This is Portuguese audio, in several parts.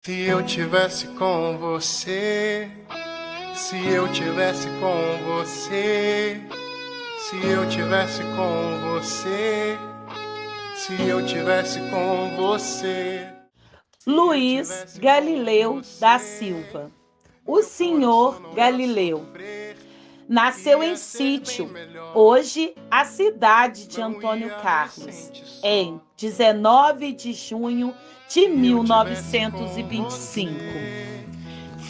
Se eu tivesse com você, se eu tivesse com você, se eu tivesse com você, se eu tivesse com você. Luiz Galileu da Silva. O senhor Galileu nasceu em Sítio, hoje a cidade de Antônio Carlos, em 19 de junho de 1925.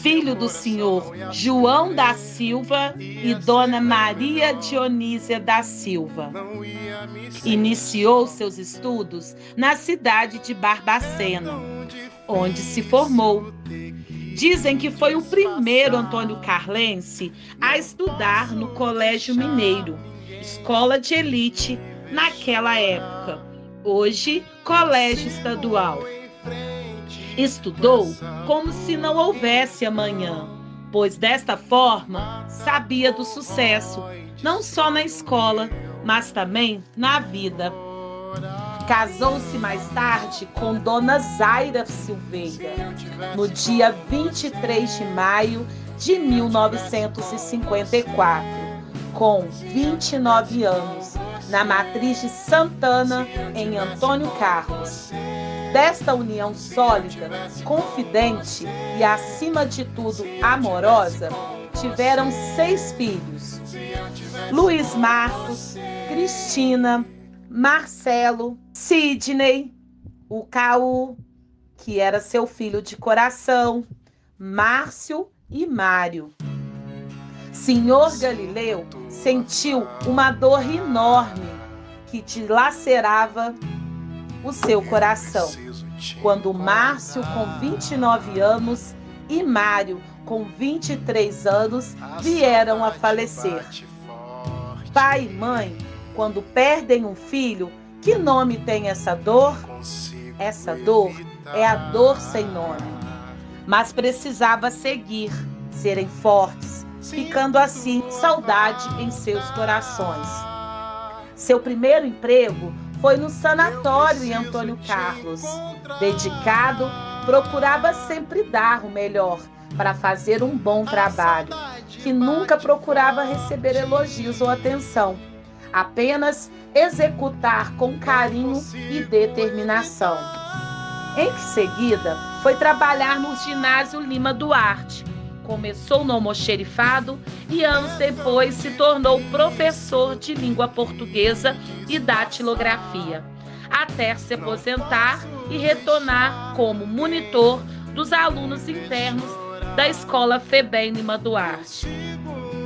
Filho do senhor João da Silva e dona Maria Dionísia da Silva. Iniciou seus estudos na cidade de Barbacena, onde se formou. Dizem que foi o primeiro Antônio Carlense a estudar no Colégio Mineiro, escola de elite naquela época, hoje Colégio Estadual. Estudou como se não houvesse amanhã, pois desta forma sabia do sucesso, não só na escola, mas também na vida. Casou-se mais tarde com Dona Zaira Silveira, no dia 23 de maio de 1954, com 29 anos, na matriz de Santana, em Antônio Carlos. Desta união sólida, confidente e, acima de tudo, amorosa, tiveram 6 filhos: Luiz Marcos, Cristina, Marcelo, Sidney, o Caú, que era seu filho de coração, Márcio e Mário. Senhor Galileu sentiu uma dor enorme que dilacerava o seu coração, quando Márcio, com 29 anos, e Mário, com 23 anos, vieram a falecer. Pai e mãe, quando perdem um filho, que nome tem essa dor? Essa dor é a dor sem nome. Mas precisava seguir, serem fortes, ficando assim saudade em seus corações. Seu primeiro emprego foi no sanatório em Antônio Carlos. Dedicado, procurava sempre dar o melhor para fazer um bom trabalho, que nunca procurava receber elogios ou atenção, apenas executar com carinho e determinação. Em seguida, foi trabalhar no ginásio Lima Duarte. Começou no almoxerifado e anos depois se tornou professor de língua portuguesa e datilografia, até se aposentar e retornar como monitor dos alunos internos da Escola FEBEM Lima Duarte,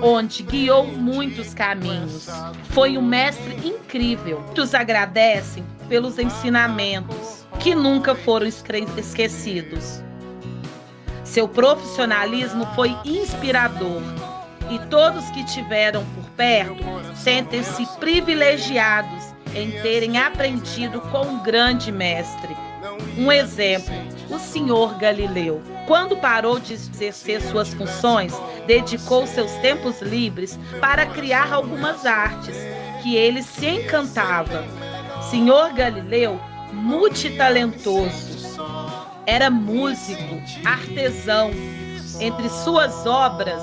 onde guiou muitos caminhos. Foi um mestre incrível. Muitos agradecem pelos ensinamentos que nunca foram esquecidos. Seu profissionalismo foi inspirador e todos que tiveram por perto sentem-se privilegiados em terem aprendido com um grande mestre. Um exemplo, o senhor Galileu. Quando parou de exercer suas funções, dedicou seus tempos livres para criar algumas artes que ele se encantava. Senhor Galileu, multitalentoso. Era músico, artesão. Entre suas obras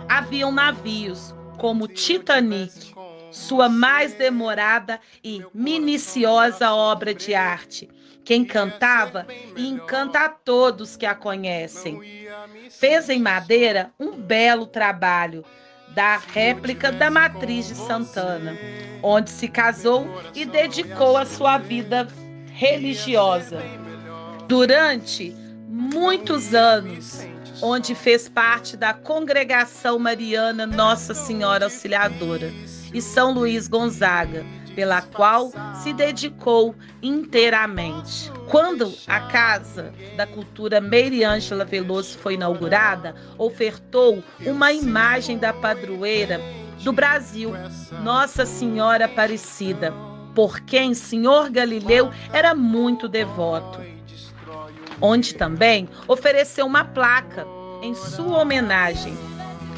haviam navios como Titanic, sua mais demorada e minuciosa obra de arte, que encantava e encanta a todos que a conhecem. Fez em madeira um belo trabalho da réplica da matriz de Santana, onde se casou e dedicou a sua vida religiosa. Durante muitos anos, onde fez parte da Congregação Mariana Nossa Senhora Auxiliadora e São Luís Gonzaga, pela qual se dedicou inteiramente. Quando a Casa da Cultura Meire Ângela Veloso foi inaugurada, ofertou uma imagem da padroeira do Brasil, Nossa Senhora Aparecida, por quem Senhor Galileu era muito devoto, onde também ofereceu uma placa em sua homenagem.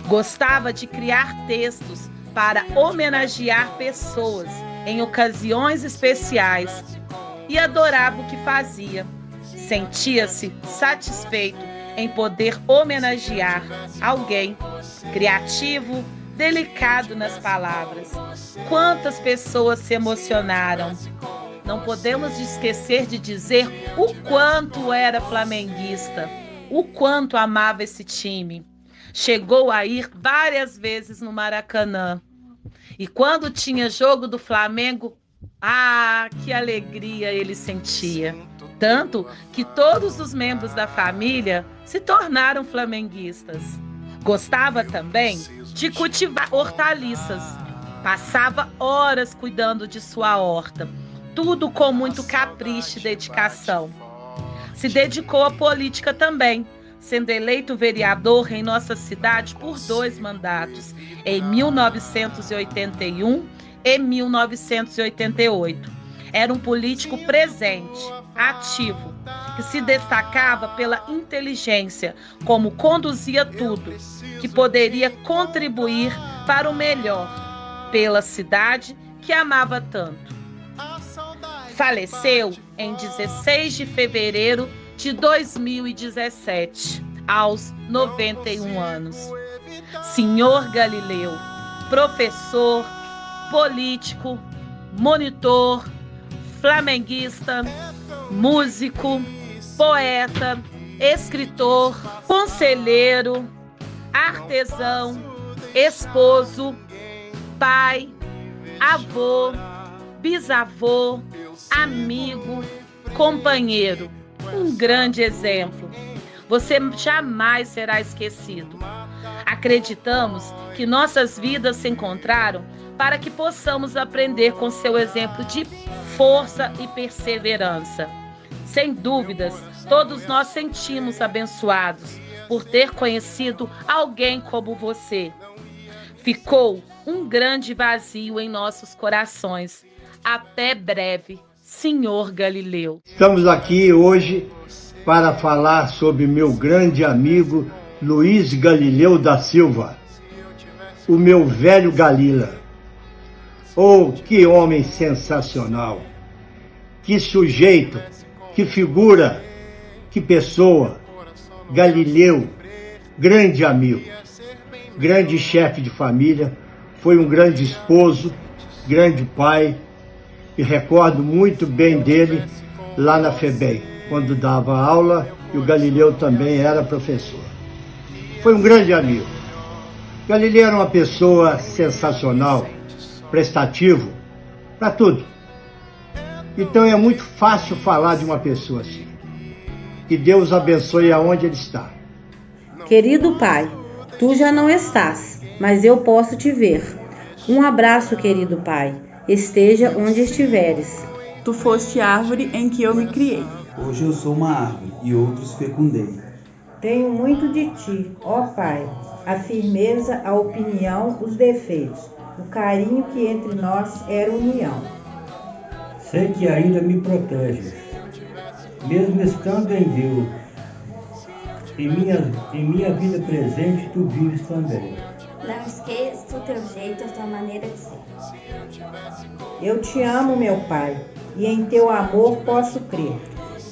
Gostava de criar textos para homenagear pessoas em ocasiões especiais e adorava o que fazia. Sentia-se satisfeito em poder homenagear alguém criativo, delicado nas palavras. Quantas pessoas se emocionaram. Não podemos esquecer de dizer o quanto era flamenguista, o quanto amava esse time. Chegou a ir várias vezes no Maracanã. E quando tinha jogo do Flamengo, que alegria ele sentia. Tanto que todos os membros da família se tornaram flamenguistas. Gostava também de cultivar hortaliças. Passava horas cuidando de sua horta, tudo com muito capricho e dedicação. Se dedicou à política também, sendo eleito vereador em nossa cidade por 2 mandatos, em 1981 e 1988. Era um político presente, ativo, que se destacava pela inteligência, como conduzia tudo, que poderia contribuir para o melhor, pela cidade que amava tanto. Faleceu em 16 de fevereiro de 2017, aos 91 anos. Senhor Galileu, professor, político, monitor, flamenguista, músico, poeta, escritor, conselheiro, artesão, esposo, pai, avô, bisavô, amigo, companheiro. Um grande exemplo. Você jamais será esquecido. Acreditamos que nossas vidas se encontraram para que possamos aprender com seu exemplo de força e perseverança. Sem dúvidas, todos nós sentimos abençoados por ter conhecido alguém como você. Ficou um grande vazio em nossos corações. Até breve, Senhor Galileu. Estamos aqui hoje para falar sobre meu grande amigo Luiz Galileu da Silva, o meu velho Galila. Oh, que homem sensacional! Que sujeito, que figura, que pessoa! Galileu, grande amigo, grande chefe de família, foi um grande esposo, grande pai, e recordo muito bem dele lá na FEBEM, quando dava aula, e o Galileu também era professor. Foi um grande amigo. Galileu era uma pessoa sensacional, prestativo, para tudo. Então é muito fácil falar de uma pessoa assim. Que Deus abençoe aonde ele está. Querido pai, tu já não estás, mas eu posso te ver. Um abraço, querido pai, esteja onde estiveres. Tu foste árvore em que eu me criei. Hoje eu sou uma árvore e outros fecundei. Tenho muito de ti, ó Pai, a firmeza, a opinião, os defeitos, o carinho que entre nós era união. Sei que ainda me proteges, mesmo estando em Deus. Em minha vida presente, tu vives também. Não esqueça o teu jeito, a tua maneira de ser. Eu te amo, meu Pai, e em teu amor posso crer.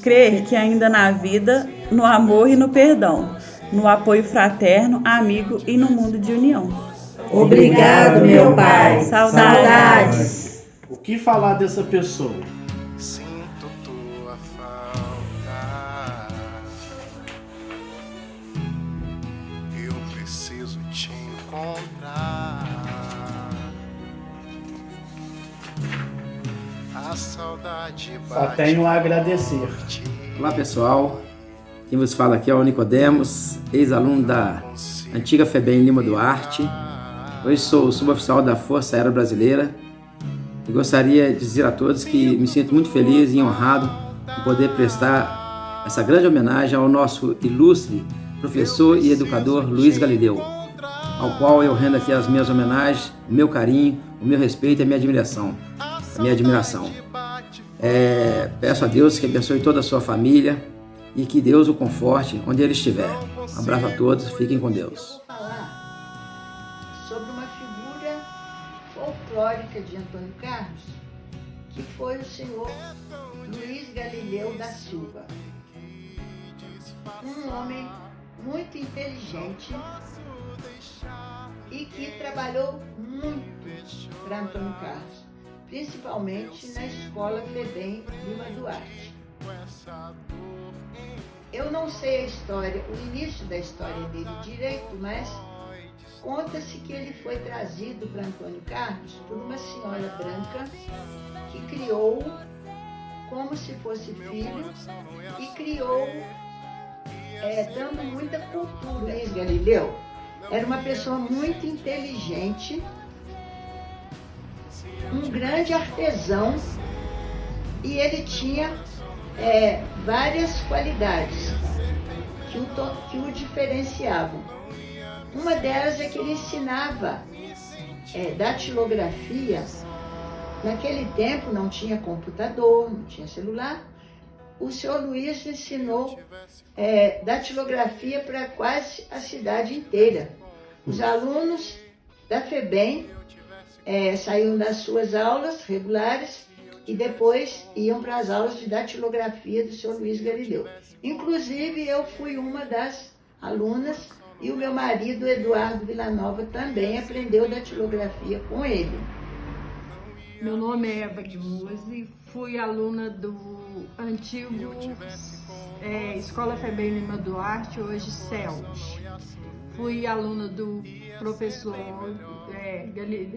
Crer que ainda na vida, no amor e no perdão, no apoio fraterno, amigo e no mundo de união. Obrigado, meu Pai. Saudades. O que falar dessa pessoa? Sinto tua falta. Eu preciso te encontrar. A saudade Só tenho a agradecer. Olá pessoal, quem vos fala aqui é o Nicodemos, ex-aluno da antiga FEBEM Lima Duarte. Hoje sou suboficial da Força Aérea Brasileira e gostaria de dizer a todos que me sinto muito feliz e honrado em poder prestar essa grande homenagem ao nosso ilustre professor e educador Luiz Galileu, ao qual eu rendo aqui as minhas homenagens, o meu carinho, o meu respeito e a minha admiração. Peço a Deus que abençoe toda a sua família e que Deus o conforte onde ele estiver. Um abraço a todos, fiquem com Deus. Vou falar sobre uma figura folclórica de Antônio Carlos, que foi o senhor Luiz Galileu da Silva. um homem muito inteligente e que trabalhou muito para Antônio Carlos, principalmente na Escola FEBEM Lima Duarte. Eu não sei a história, o início da história dele direito, mas conta-se que ele foi trazido para Antônio Carlos por uma senhora branca que criou como se fosse filho e criou dando muita cultura. Luiz Galileu era uma pessoa muito inteligente, um grande artesão, e ele tinha várias qualidades que o diferenciavam. Uma delas é que ele ensinava datilografia. Naquele tempo não tinha computador, não tinha celular. O senhor Luiz ensinou datilografia para quase a cidade inteira. Os alunos da FEBEM saíam das suas aulas regulares e depois iam para as aulas de datilografia do senhor Luiz Galileu. Inclusive, eu fui uma das alunas e o meu marido, Eduardo Villanova, também aprendeu datilografia com ele. Meu nome é Eva Guimuzzi, fui aluna do antigo Escola FEBEM Lima Duarte, hoje CELS. Fui aluna do professor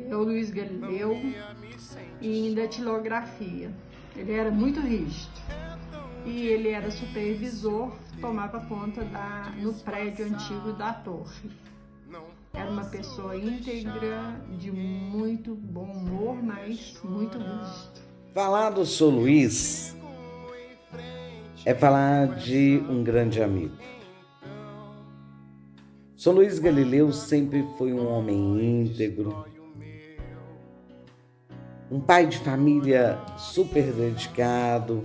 Luiz Galileu em datilografia. Ele era muito rígido e ele era supervisor, tomava conta no prédio antigo da torre. Era uma pessoa íntegra, de muito bom humor, mas muito rígido. Falar do Sr. Luiz é falar de um grande amigo. Sr. Luiz Galileu sempre foi um homem íntegro, um pai de família super dedicado,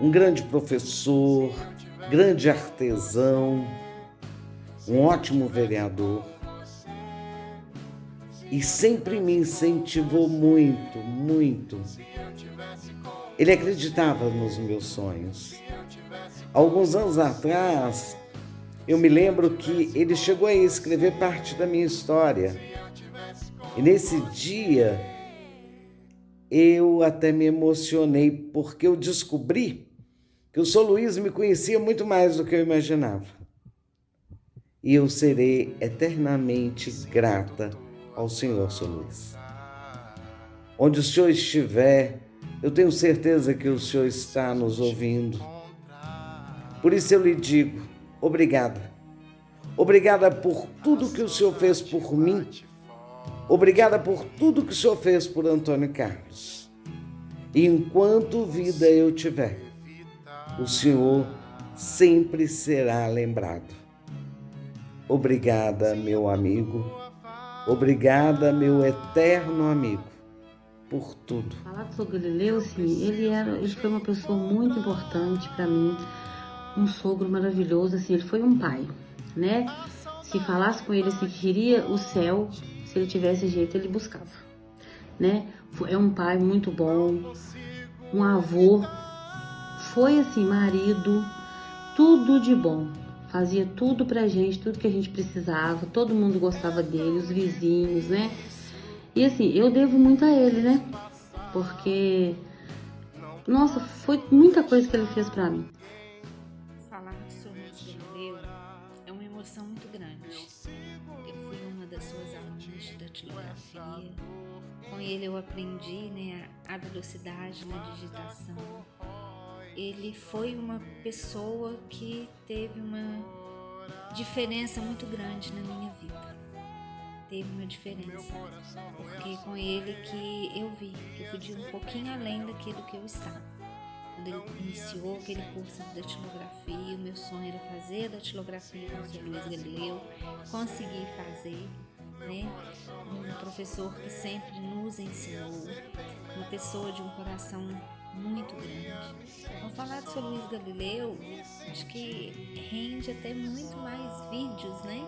um grande professor, grande artesão, um ótimo vereador. E sempre me incentivou muito, muito. Ele acreditava nos meus sonhos. Alguns anos atrás, eu me lembro que ele chegou a escrever parte da minha história. E nesse dia, eu até me emocionei, porque eu descobri que o Sr. Luiz me conhecia muito mais do que eu imaginava. E eu serei eternamente grata ao Senhor, Sr. Luiz. Onde o Senhor estiver, eu tenho certeza que o Senhor está nos ouvindo. Por isso eu lhe digo, obrigada. Obrigada por tudo que o Senhor fez por mim. Obrigada por tudo que o Senhor fez por Antônio Carlos. E enquanto vida eu tiver, o Senhor sempre será lembrado. Obrigada, meu amigo. Obrigada, meu eterno amigo, por tudo. Falar do Sr. Galileu, sim, ele foi uma pessoa muito importante para mim, um sogro maravilhoso, assim, ele foi um pai, né? Se falasse com ele assim, que queria o céu, se ele tivesse jeito, ele buscava, né? É um pai muito bom, um avô, foi assim, marido, tudo de bom. Fazia tudo pra gente, tudo que a gente precisava, todo mundo gostava dele, os vizinhos, né? E assim, eu devo muito a ele, né? Porque, nossa, foi muita coisa que ele fez pra mim. Falar sobre o Sr. Galileu é uma emoção muito grande. Eu fui uma das suas alunas de datilografia. Com ele eu aprendi, né, a velocidade na digitação. Ele foi uma pessoa que teve uma diferença muito grande na minha vida. Teve uma diferença, porque com ele que eu vi que eu podia ir um pouquinho além daquilo que eu estava. Quando ele iniciou aquele curso de datilografia, o meu sonho era fazer a datilografia com o Sr. Luiz Galileu, consegui fazer, né? Um professor que sempre nos ensinou, uma pessoa de um coração muito grande. Então, falar do Sr. Luiz Galileu, acho que rende até muito mais vídeos, né,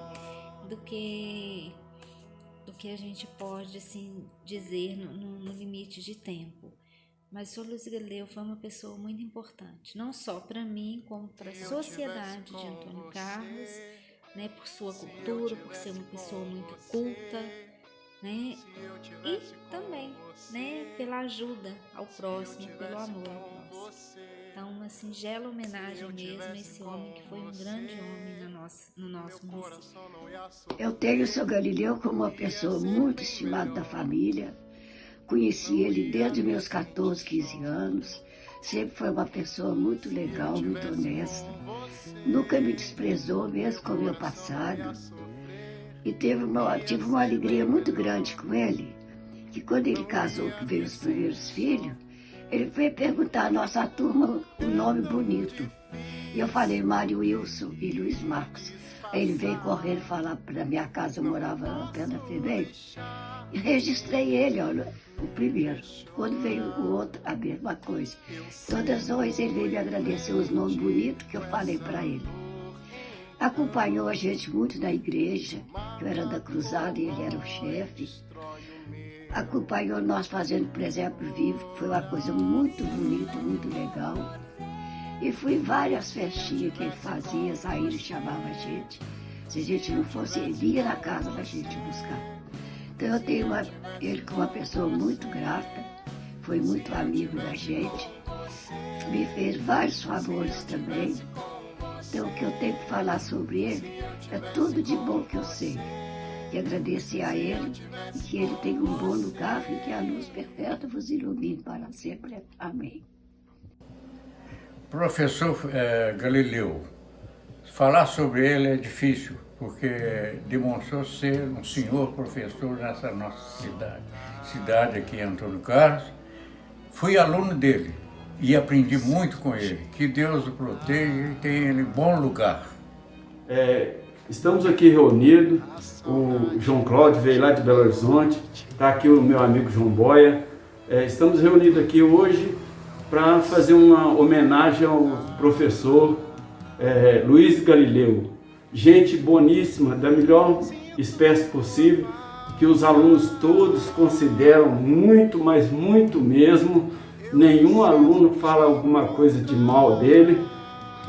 do que a gente pode, assim, dizer no limite de tempo. Mas o Sr. Luiz Galileu foi uma pessoa muito importante, não só para mim, como para a sociedade de Antônio Carlos, né, por sua cultura, por ser uma pessoa muito culta, né, e também, né, pela ajuda ao próximo, pelo amor ao próximo. Então, uma singela homenagem mesmo a esse homem que foi um grande homem no nosso município. Eu tenho o Sr. Galileu como uma pessoa muito estimada da família. Conheci ele desde meus 14, 15 anos. Sempre foi uma pessoa muito legal, muito honesta. Nunca me desprezou, mesmo com o meu passado. E tive uma alegria muito grande com ele, que quando ele casou, que veio os primeiros filhos, ele veio perguntar à nossa turma um nome bonito. E eu falei Mário Wilson e Luiz Marcos. Aí ele veio correndo falar para minha casa, eu morava na Pedra Febem. E registrei ele, olha, o primeiro. Quando veio o outro, a mesma coisa. Todas as vezes ele veio me agradecer os nomes bonitos que eu falei para ele. Acompanhou a gente muito na igreja, eu era da Cruzada e ele era o chefe. Acompanhou nós fazendo presépio vivo, que foi uma coisa muito bonita, muito legal. E fui em várias festinhas que ele fazia, aí ele chamava a gente. Se a gente não fosse, ele ia na casa da gente buscar. Então eu tenho ele como uma pessoa muito grata, foi muito amigo da gente, me fez vários favores também. Então o que eu tenho que falar sobre ele é tudo de bom que eu sei. E agradecer a ele, e que ele tenha um bom lugar e que a luz perpétua vos ilumine para sempre. Amém. Professor Galileu, falar sobre ele é difícil, porque demonstrou ser um senhor professor nessa nossa cidade aqui em Antônio Carlos. Fui aluno dele e aprendi muito com ele. Que Deus o proteja e tenha ele em bom lugar. Estamos aqui reunidos, o João Cláudio veio lá de Belo Horizonte, está aqui o meu amigo João Boia. Estamos reunidos aqui hoje para fazer uma homenagem ao professor Luiz Galileu. Gente boníssima, da melhor espécie possível, que os alunos todos consideram muito, mas muito mesmo. Nenhum aluno fala alguma coisa de mal dele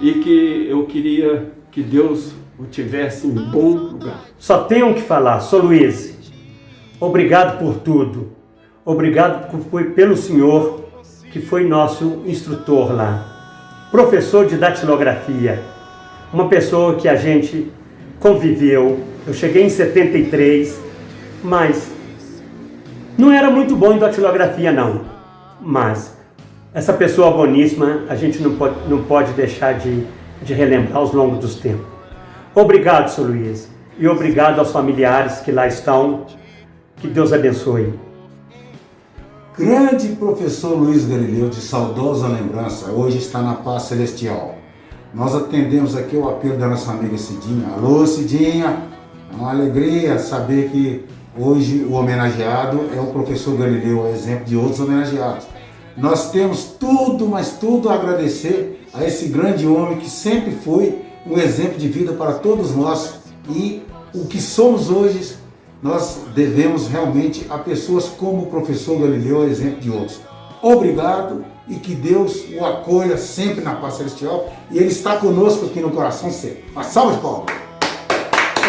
e que eu queria que Deus o tivesse em bom lugar. Só tenho que falar, Sr. Luiz, obrigado por tudo. Obrigado pelo senhor, que foi nosso instrutor lá. Professor de datilografia, uma pessoa que a gente conviveu. Eu cheguei em 73, mas não era muito bom em datilografia não. Mas essa pessoa boníssima, a gente não pode deixar de relembrar ao longo dos tempos. Obrigado, Sr. Luiz, e obrigado aos familiares que lá estão. Que Deus abençoe. Grande professor Luiz Galileu, de saudosa lembrança, hoje está na paz celestial. Nós atendemos aqui o apelo da nossa amiga Cidinha. Alô, Cidinha, é uma alegria saber que hoje o homenageado é o professor Galileu, é exemplo de outros homenageados. Nós temos tudo, mas tudo a agradecer a esse grande homem que sempre foi um exemplo de vida para todos nós, e o que somos hoje nós devemos realmente a pessoas como o professor Galileu, exemplo de outros. Obrigado e que Deus o acolha sempre na paz celestial, e ele está conosco aqui no coração sempre. Uma salva de palmas.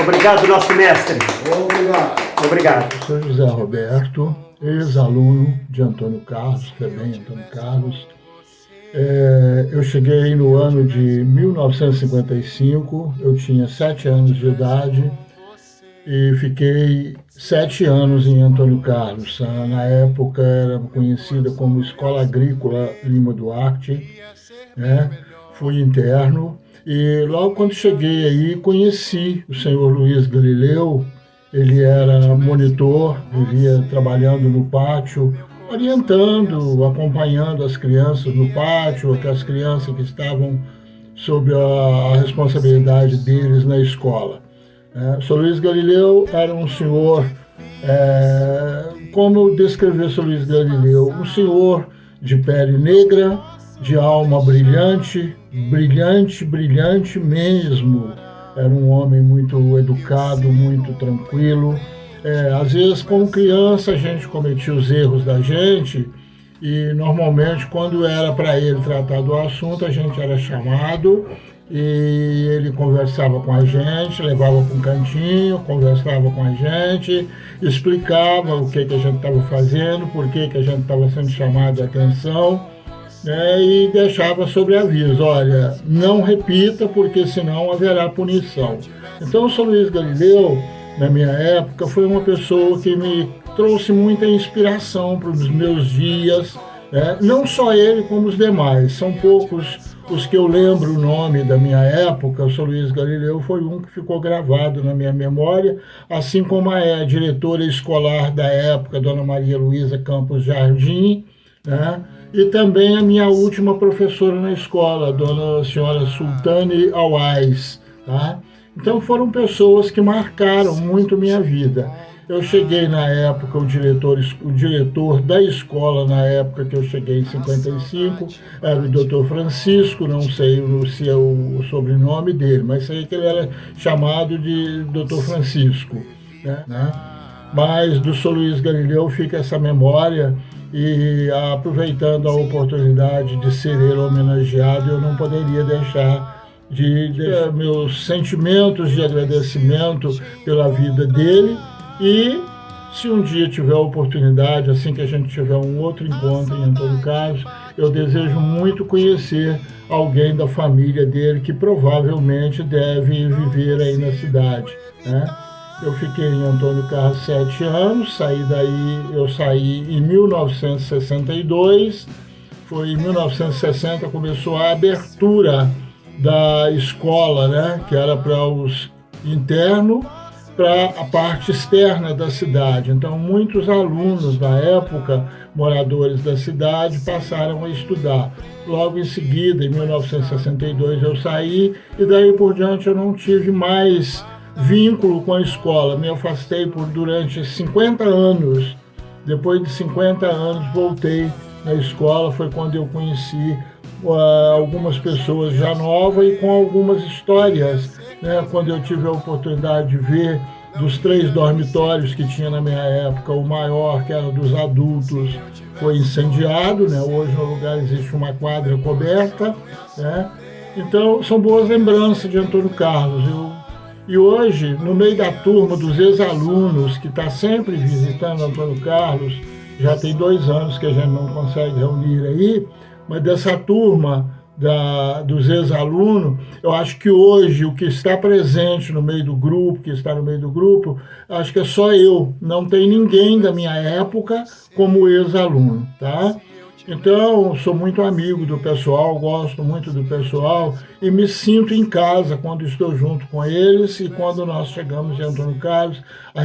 Obrigado, nosso mestre. Obrigado. Obrigado. Sou José Roberto, ex-aluno de Antônio Carlos, Febem Antônio Carlos. Eu cheguei no ano de 1955, eu tinha 7 anos de idade e fiquei 7 anos em Antônio Carlos. Na época era conhecida como Escola Agrícola Lima Duarte, né? Fui interno e logo quando cheguei aí conheci o senhor Luiz Galileu. Ele era monitor, vivia trabalhando no pátio, orientando, acompanhando as crianças no pátio, aquelas crianças que estavam sob a responsabilidade deles na escola. O Sr. Luiz Galileu era um senhor, como eu descrevi o Sr. Luiz Galileu, um senhor de pele negra, de alma brilhante, brilhante mesmo. Era um homem muito educado, muito tranquilo. Às vezes, como criança, a gente cometia os erros da gente, e normalmente quando era para ele tratar do assunto, a gente era chamado e ele conversava com a gente, levava para um cantinho, conversava com a gente, explicava o que a gente estava fazendo, por que a gente estava sendo chamado a atenção, né, e deixava sobre aviso, olha, não repita porque senão haverá punição. Então o São Luís Galileu, na minha época, foi uma pessoa que me trouxe muita inspiração para os meus dias, né? Não só ele como os demais, são poucos os que eu lembro o nome da minha época. O São Luís Galileu foi um que ficou gravado na minha memória, assim como a diretora escolar da época, Dona Maria Luísa Campos Jardim, né? E também a minha última professora na escola, a senhora Sultane Alais, tá? Então foram pessoas que marcaram muito minha vida. Eu cheguei na época, o diretor da escola, na época que eu cheguei em 55, era o Dr. Francisco, não sei se é o sobrenome dele, mas sei que ele era chamado de Dr. Francisco, né? Mas do São Luís Galileu fica essa memória, e aproveitando a oportunidade de ser ele homenageado, eu não poderia deixar de meus sentimentos de agradecimento pela vida dele. E se um dia tiver a oportunidade, assim que a gente tiver um outro encontro em Antônio Carlos, eu desejo muito conhecer alguém da família dele que provavelmente deve viver aí na cidade, né? Eu fiquei em Antônio Carlos 7 anos, eu saí em 1962, foi em 1960 começou a abertura da escola, né, que era para os internos, para a parte externa da cidade. Então, muitos alunos da época, moradores da cidade, passaram a estudar. Logo em seguida, em 1962, eu saí, e daí por diante eu não tive mais vínculo com a escola. Me afastei durante 50 anos. Depois de 50 anos, voltei na escola. Foi quando eu conheci algumas pessoas já novas e com algumas histórias, né? Quando eu tive a oportunidade de ver dos 3 dormitórios que tinha na minha época, o maior, que era dos adultos, foi incendiado, né? Hoje no lugar existe uma quadra coberta, né? Então são boas lembranças de Antônio Carlos. E hoje, no meio da turma dos ex-alunos que está sempre visitando Antônio Carlos, já tem 2 anos que a gente não consegue reunir aí, mas dessa turma dos ex-alunos, eu acho que hoje o que está presente no meio do grupo, acho que é só eu, não tem ninguém da minha época como ex-aluno, tá? Então, sou muito amigo do pessoal, gosto muito do pessoal e me sinto em casa quando estou junto com eles, e quando nós chegamos em Antônio Carlos, a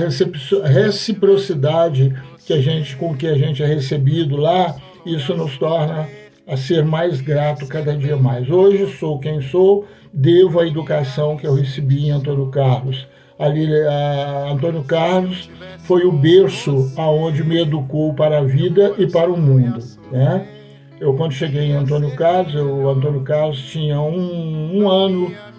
reciprocidade com que a gente é recebido lá, isso nos torna a ser mais grato cada dia mais. Hoje sou quem sou, devo à educação que eu recebi em Antônio Carlos. Antônio Carlos foi o berço aonde me educou para a vida e para o mundo, né? Eu, quando cheguei em Antônio Carlos, o Antônio Carlos tinha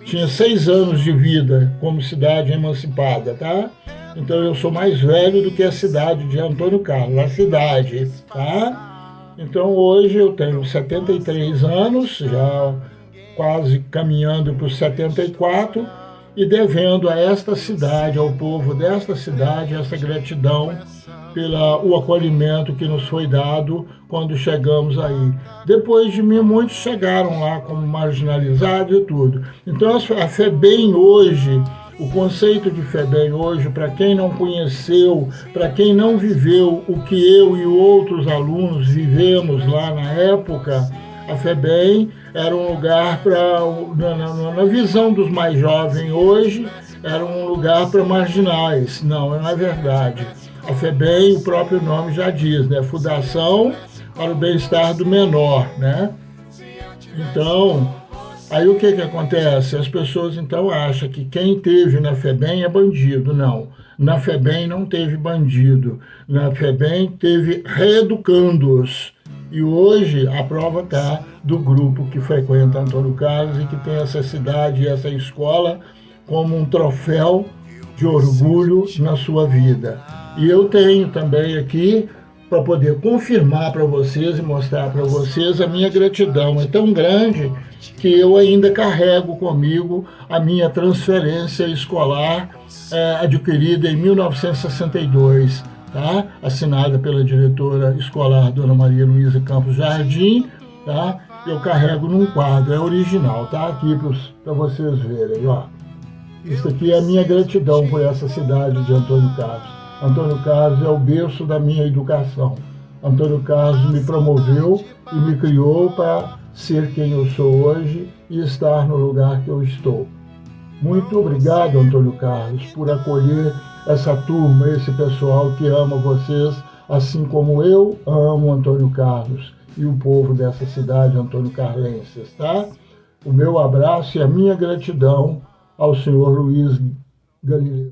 tinha 6 anos de vida como cidade emancipada, tá? Então eu sou mais velho do que a cidade de Antônio Carlos, a cidade, tá? Então hoje eu tenho 73 anos, já quase caminhando para os 74, e devendo a esta cidade, ao povo desta cidade, essa gratidão pelo acolhimento que nos foi dado quando chegamos aí. Depois de mim, muitos chegaram lá como marginalizados e tudo. Então a FEBEM hoje, o conceito de FEBEM hoje, para quem não conheceu, para quem não viveu o que eu e outros alunos vivemos lá na época, a FEBEM era um lugar na visão dos mais jovens hoje, era um lugar para marginais. Não é verdade. A FEBEM, o próprio nome já diz, né? Fundação para o Bem-Estar do Menor, né? Então, aí o que acontece? As pessoas então acham que quem teve na FEBEM é bandido. Não, na FEBEM não teve bandido. Na FEBEM teve reeducandos. E hoje a prova está do grupo que frequenta Antônio Carlos e que tem essa cidade e essa escola como um troféu de orgulho na sua vida. E eu tenho também aqui para poder confirmar para vocês e mostrar para vocês a minha gratidão. É tão grande que eu ainda carrego comigo a minha transferência escolar adquirida em 1962, tá? Assinada pela diretora escolar Dona Maria Luísa Campos Jardim, tá? Eu carrego num quadro, é original, tá? Aqui para vocês verem, ó. Isso aqui é a minha gratidão por essa cidade de Antônio Carlos. Antônio Carlos é o berço da minha educação. Antônio Carlos me promoveu e me criou para ser quem eu sou hoje e estar no lugar que eu estou. Muito obrigado, Antônio Carlos, por acolher essa turma, esse pessoal que ama vocês, assim como eu amo Antônio Carlos e o povo dessa cidade, Antônio Carlenses, tá? O meu abraço e a minha gratidão ao senhor Luiz Galileu.